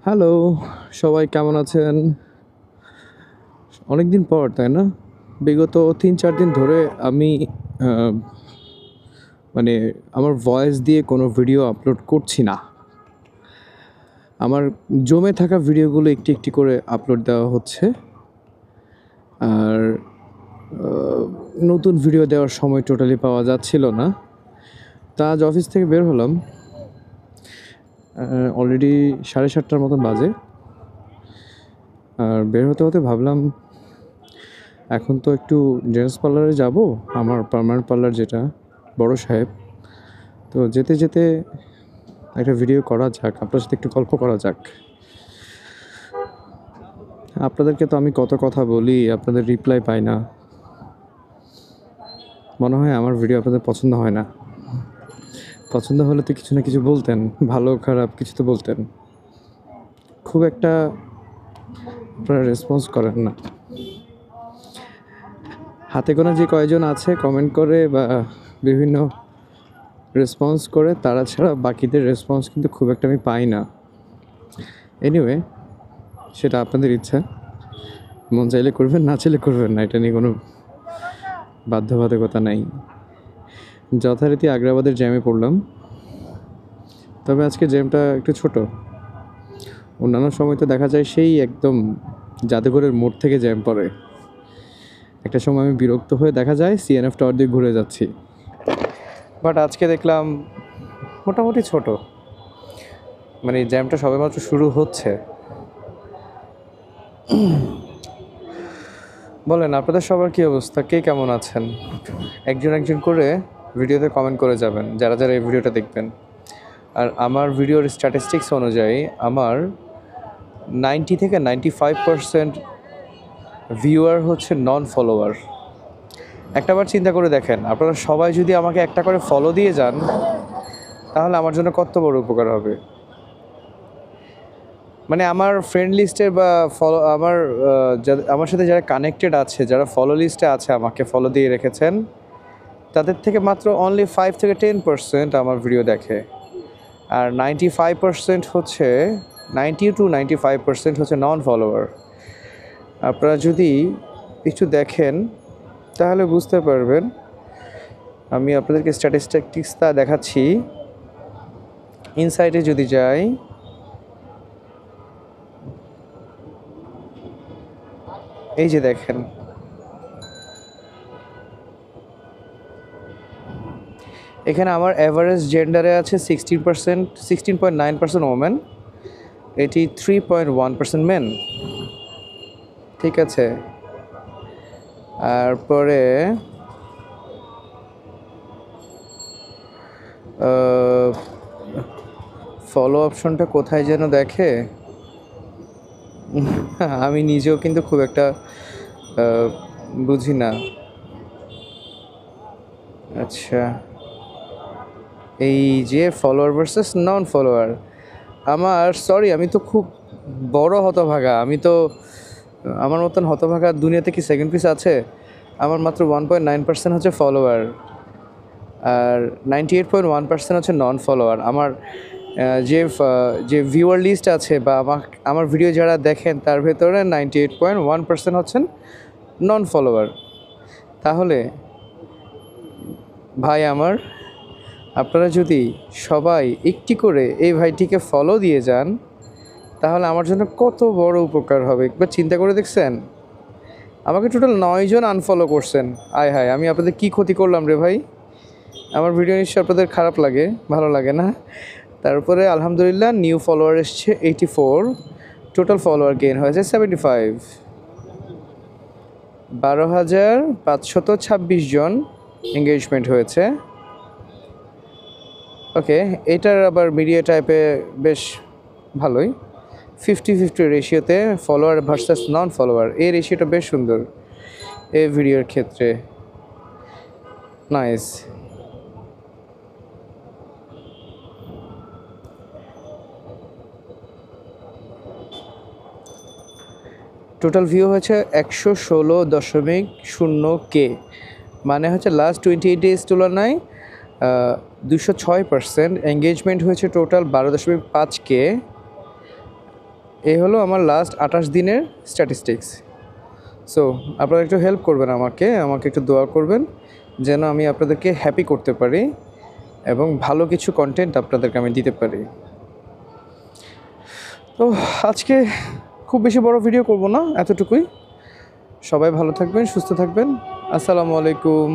Hello, সবাই কেমন আছেন? অনেকদিন পর, তাই না? বিগত ৩-৪ দিন ধরে আমি আ মানে আমার ভয়েস দিয়ে কোনো ভিডিও আপলোড করছি না। আমার জমে থাকা ভিডিওগুলো একটি, একটি করে আপলোড দেওয়া হচ্ছে। আর আ নতুন ভিডিও দেওয়ার সময় টোটালি পাওয়া যাচ্ছিল না। তা আজ অফিস থেকে বের হলাম। অলরেডি ৭:৩০ মতন বাজে। আর বের হতে, হতে ভাবলাম এখন তো একটু জেন্টস পার্লারে যাবো, আমার পার্মানেন্ট পার্লার যেটা, বড় সাহেব। তো যেতে, যেতে একটা ভিডিও করা যাক, আপনার সাথে একটু গল্প করা যাক। আপনাদেরকে তো আমি কত কথা বলি, আপনাদের রিপ্লাই পাই না। মনে হয় আমার ভিডিও আপনাদের পছন্দ হয় না। পছন্দ হলে তো কিছু না কিছু বলতেন, ভালো খারাপ কিছু তো বলতেন। খুব একটা আপনারা রেসপন্স করেন না। হাতে গোনা যে কয়জন আছে কমেন্ট করে বা বিভিন্ন রেসপন্স করে, তারা ছাড়া বাকিদের রেসপন্স কিন্তু খুব একটা আমি পাই না। এনিওয়ে, সেটা আপনাদের ইচ্ছা। মন চাইলে করবেন, না চাইলে করবেন না। এটা নিয়ে কোনো বাধ্যবাধকতা নাই। যথারীতি আগ্রাবাদের জ্যামে পড়লাম। তবে আজকে জ্যামটা একটু ছোট। অন্যান্য সময় তো দেখা যায় সেই একদম জাদুঘরের মোড় থেকে জ্যাম পড়ে। একটা সময় আমি বিরক্ত হয়ে দেখা যায় সিএনএফ টাওয়ার দিয়ে ঘুরে যাচ্ছি। বাট আজকে দেখলাম মোটামুটি ছোট। মানে জ্যামটা সবেমাত্র শুরু হচ্ছে। বলেন আপনাদের সবার কী অবস্থা? কে কেমন আছেন? একজন একজন করে ভিডিওতে কমেন্ট করে যাবেন, যারা যারা এই ভিডিওটা দেখবেন। আর আমার ভিডিওর স্ট্যাটিস্টিক্স অনুযায়ী আমার 90 থেকে 95% ভিউয়ার হচ্ছে নন ফলোয়ার। একটাবার চিন্তা করে দেখেন, আপনারা সবাই যদি আমাকে একটা করে ফলো দিয়ে যান, তাহলে আমার জন্য কত বড় উপকার হবে। মানে আমার ফ্রেন্ড লিস্টের বা ফলো আমার সাথে যারা কানেক্টেড আছে, যারা ফলো লিস্টে আছে, আমাকে ফলো দিয়ে রেখেছেন, তাদের থেকে মাত্র অনলি 5 থেকে 10% আমার ভিডিও দেখে। আর 95% হচ্ছে 90 to 95% হচ্ছে নন ফলোয়ার। আপনারা যদি একটু দেখেন তাহলে বুঝতে পারবেন। আমি আপনাদেরকে স্ট্যাটিস্টিক্সটা দেখাচ্ছি। ইনসাইটে যদি যাই, এই যে দেখেন, এখানে আমার অ্যাভারেজ জেন্ডারে আছে 16.9% ওমেন, 83.1% মেন। ঠিক আছে, তারপরে ফলো অপশনটা কোথায় যেন দেখে, আমি নিজেও কিন্তু খুব একটা বুঝি না। আচ্ছা, এই যে ফলোয়ার ভার্সেস নন ফলোয়ার, আমি তো খুব বড় হতভাগা। আমার মতন হতভাগা দুনিয়াতে কি সেকেন্ড পিস আছে? আমার মাত্র 1.9% হচ্ছে ফলোয়ার, আর 98.1% হচ্ছে নন ফলোয়ার। আমার যে ভিউয়ার লিস্ট আছে বা আমার ভিডিও যারা দেখেন, তার ভেতরে 98.1% হচ্ছেন নন ফলোয়ার। তাহলে ভাই আমার, আপনারা যদি সবাই একটি করে এই ভাইটিকে ফলো দিয়ে যান, তাহলে আমার জন্য কত বড় উপকার হবে। একবার চিন্তা করে দেখছেন? আমাকে টোটাল 9 জন আনফলো করছেন। আয় হায়, আমি আপনাদের কী ক্ষতি করলাম রে ভাই? আমার ভিডিও নিশ্চয়ই আপনাদের খারাপ লাগে, ভালো লাগে না। তারপরে আলহামদুলিল্লাহ নিউ ফলোয়ার এসছে 84, টোটাল ফলোয়ার গেইন হয়েছে 75। 12,526 জন এঙ্গেজমেন্ট হয়েছে। ওকে, এটার আবার মিডিয়া টাইপে বেশ ভালোই, 50-50 রেশিওতে ফলোয়ার ভার্সাস নন ফলোয়ার। এই রেশিওটা বেশ সুন্দর এই ভিডিওর ক্ষেত্রে। নাইস। টোটাল ভিউ হয়েছে 116.0K, মানে হচ্ছে লাস্ট 28 ডেজ তুলনায় 206%। এঙ্গেজমেন্ট হয়েছে টোটাল 12.5K। এই হলো আমার লাস্ট 28 দিনের স্ট্যাটিস্টিক্স। সো আপনারা একটু হেল্প করবেন আমাকে একটু দোয়া করবেন যেন আমি আপনাদেরকে হ্যাপি করতে পারি এবং ভালো কিছু কন্টেন্ট আপনাদেরকে আমি দিতে পারি। তো আজকে খুব বেশি বড় ভিডিও করব না, এতটুকুই। সবাই ভালো থাকবেন, সুস্থ থাকবেন। আসসালামু আলাইকুম।